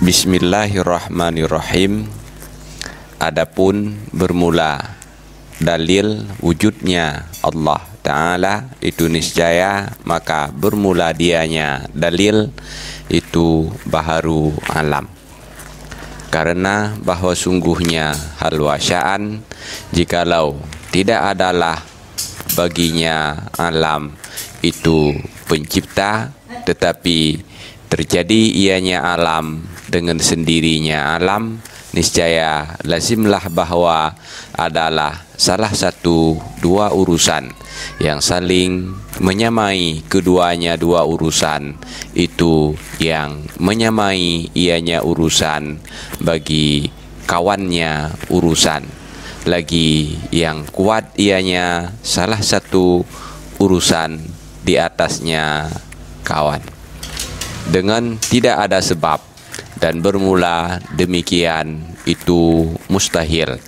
Bismillahirrahmanirrahim. Adapun bermula dalil wujudnya Allah Ta'ala itu niscaya, maka bermula dianya dalil itu baharu alam. Karena bahwa sungguhnya hal wasya'an, jikalau tidak adalah baginya alam itu pencipta, tetapi terjadi ianya alam dengan sendirinya alam, niscaya lazimlah bahwa adalah salah satu dua urusan yang saling menyamai. Keduanya dua urusan itu yang menyamai ianya urusan bagi kawannya urusan, lagi yang kuat ianya salah satu urusan di atasnya kawan, dengan tidak ada sebab, dan bermula demikian itu mustahil.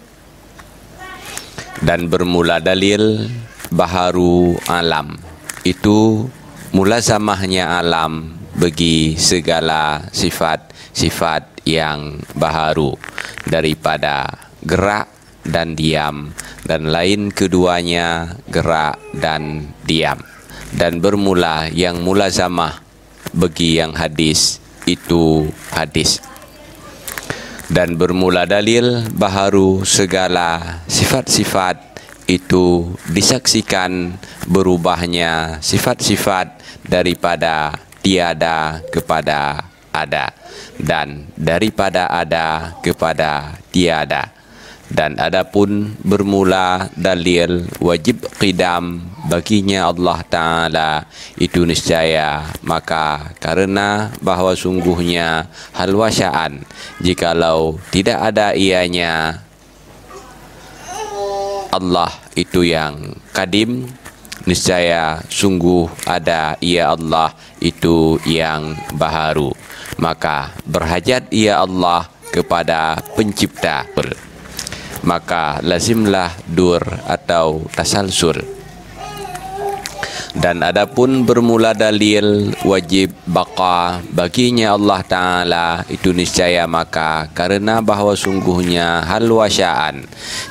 Dan bermula dalil baharu alam itu mulazamahnya alam bagi segala sifat-sifat yang baharu daripada gerak dan diam, dan lain keduanya gerak dan diam. Dan bermula yang mulazamah bagi yang hadis itu hadis. Dan bermula dalil baharu segala sifat-sifat itu disaksikan berubahnya sifat-sifat daripada tiada kepada ada, dan daripada ada kepada tiada. Dan adapun bermula dalil wajib qidam baginya Allah Ta'ala itu niscaya, maka karena bahwa sungguhnya hal wasya'an, jikalau tidak ada ianya Allah itu yang kadim, niscaya sungguh ada ia Allah itu yang baharu, maka berhajat ia Allah kepada pencipta, maka lazimlah dur atau tasalsul. Dan adapun bermula dalil wajib baqa baginya Allah Ta'ala itu niscaya, maka karena bahwa sungguhnya hal wasya'an,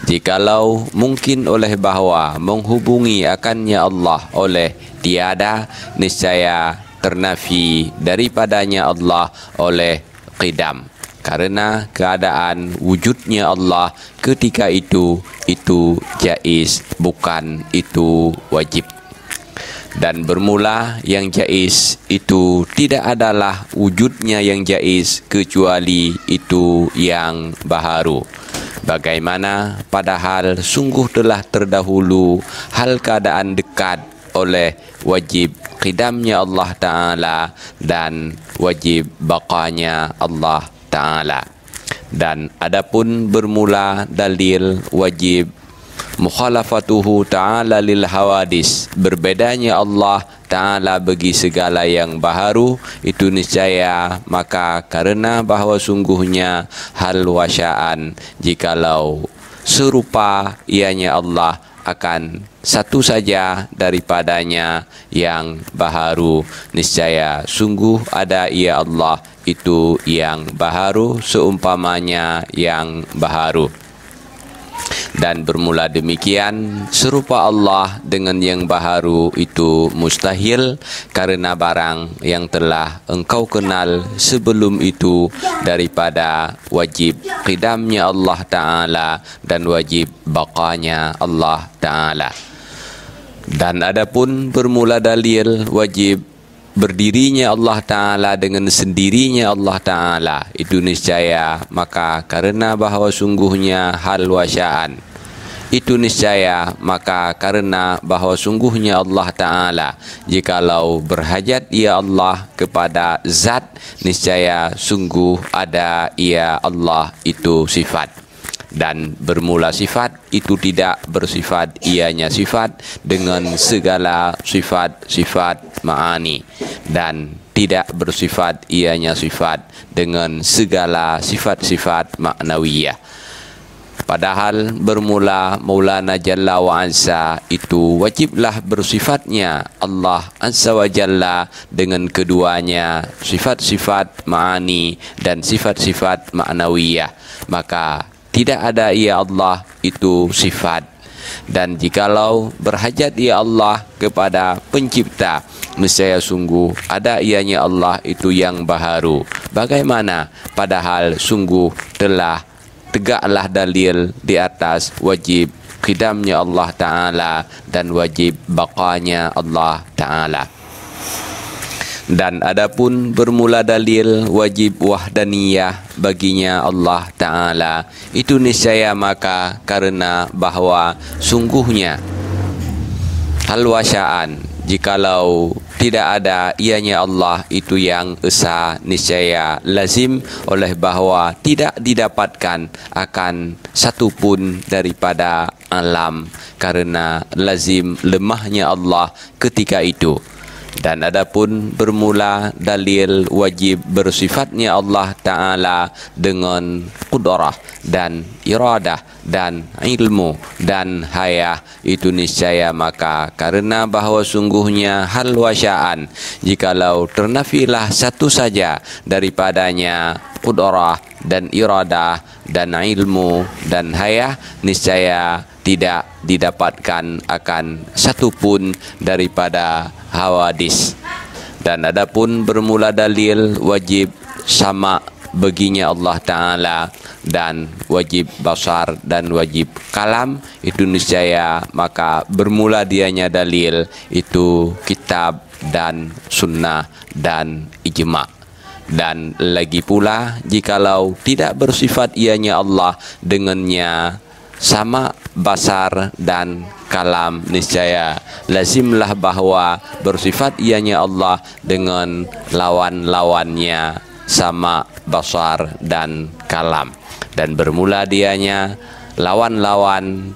jikalau mungkin oleh bahwa menghubungi akannya Allah oleh tiada, niscaya ternafi daripadanya Allah oleh qidam, karena keadaan wujudnya Allah ketika itu jaiz, bukan itu wajib. Dan bermula yang jaiz itu tidak adalah wujudnya yang jaiz kecuali itu yang baharu. Bagaimana padahal sungguh telah terdahulu hal keadaan dekat oleh wajib qidamnya Allah Ta'ala dan wajib baqanya Allah Ta'ala. Dan adapun bermula dalil wajib mukhalafatuhu ta'ala lil hawadis, berbedanya Allah Ta'ala bagi segala yang baharu itu niscaya, maka karena bahwa sungguhnya hal wasya'an, jikalau serupa ianya Allah akan satu saja daripadanya yang baharu, niscaya sungguh ada ia Allah itu yang baharu seumpamanya yang baharu. Dan bermula demikian serupa Allah dengan yang baharu itu mustahil, karena barang yang telah engkau kenal sebelum itu daripada wajib qidamnya Allah Ta'ala dan wajib baqanya Allah Ta'ala. Dan adapun bermula dalil wajib berdirinya Allah Ta'ala dengan sendirinya Allah Ta'ala itu niscaya, maka karena bahwa sungguhnya hal wasya'an itu niscaya, maka karena bahwa sungguhnya Allah Ta'ala jikalau berhajat ia Allah kepada zat, niscaya sungguh ada ia Allah itu sifat. Dan bermula sifat itu tidak bersifat ianya sifat dengan segala sifat-sifat ma'ani, dan tidak bersifat ianya sifat dengan segala sifat-sifat maknawiyah. Padahal bermula Maulana Jalla wa Azza itu wajiblah bersifatnya Allah Azza wa Jalla dengan keduanya sifat-sifat ma'ani dan sifat-sifat ma'nawiyah. Maka tidak ada ya Allah itu sifat. Dan jikalau berhajat ya Allah kepada pencipta, nescaya sungguh ada ianya Allah itu yang baharu. Bagaimana? Padahal sungguh telah tegaklah dalil di atas wajib qidamnya Allah Ta'ala dan wajib baqanya Allah Ta'ala. Dan adapun bermula dalil wajib wahdaniyah baginya Allah Ta'ala, itu niscaya maka karena bahawa sungguhnya halwasyaan, jikalau tidak ada ianya Allah itu yang esa, niscaya lazim oleh bahawa tidak didapatkan akan satu pun daripada alam, karena lazim lemahnya Allah ketika itu. Dan adapun bermula dalil wajib bersifatnya Allah Ta'ala dengan qudrah dan iradah dan ilmu dan hayah, itu niscaya maka karena bahawa sungguhnya hal wasya'an, jikalau ternafilah satu saja daripadanya qudrah dan iradah dan ilmu dan hayah, niscaya tidak didapatkan akan satu pun daripada hawadis. Dan adapun bermula dalil wajib sama baginya Allah Ta'ala dan wajib basar dan wajib kalam, itu niscaya maka bermula dianya dalil itu kitab dan sunnah dan ijma'. Dan lagi pula jikalau tidak bersifat ianya Allah dengannya sama basar dan kalam, niscaya lazimlah bahawa bersifat ianya Allah dengan lawan-lawannya sama basar dan kalam. Dan bermula dianya lawan-lawan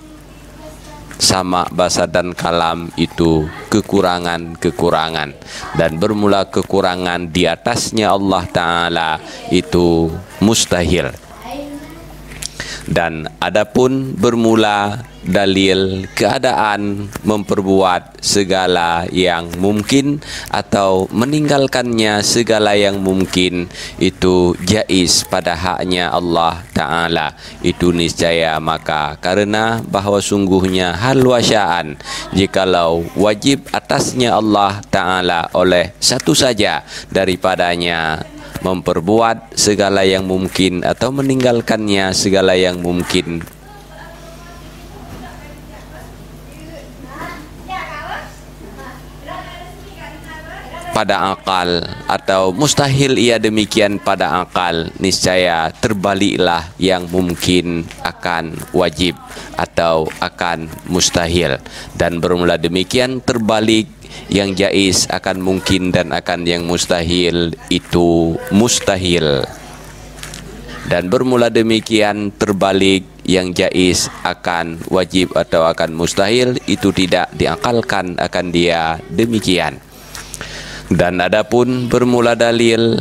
sama basar dan kalam itu kekurangan-kekurangan, dan bermula kekurangan di atasnya Allah Ta'ala itu mustahil. Dan adapun bermula dalil keadaan memperbuat segala yang mungkin atau meninggalkannya segala yang mungkin, itu jaiz pada haknya Allah Ta'ala, itu niscaya maka karena bahawa sungguhnya hal wasya'an, jikalau wajib atasnya Allah Ta'ala oleh satu saja daripadanya memperbuat segala yang mungkin atau meninggalkannya segala yang mungkin, pada akal atau mustahil ia demikian pada akal, niscaya terbaliklah yang mungkin akan wajib atau akan mustahil. Dan bermula demikian terbalik, yang jaiz akan mungkin dan akan yang mustahil itu mustahil. Dan bermula demikian terbalik, yang jaiz akan wajib atau akan mustahil itu tidak diakalkan akan dia demikian. Dan adapun bermula dalil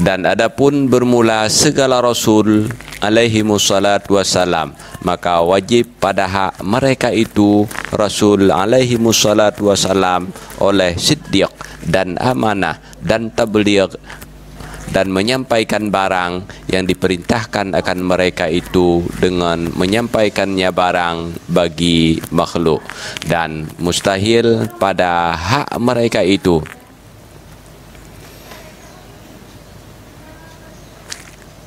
dan adapun bermula segala rasul alaihi wassalatu wassalam, maka wajib pada hak mereka itu rasul alaihi wassalatu wassalam oleh siddiq dan amanah dan tabligh, dan menyampaikan barang yang diperintahkan akan mereka itu dengan menyampaikannya barang bagi makhluk. Dan mustahil pada hak mereka itu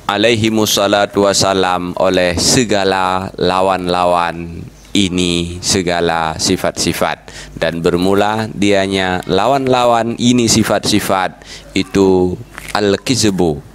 alaihi wassalatu wassalam oleh segala lawan-lawan ini, segala sifat-sifat. Dan bermula dianya lawan-lawan ini sifat-sifat itu al-kizbu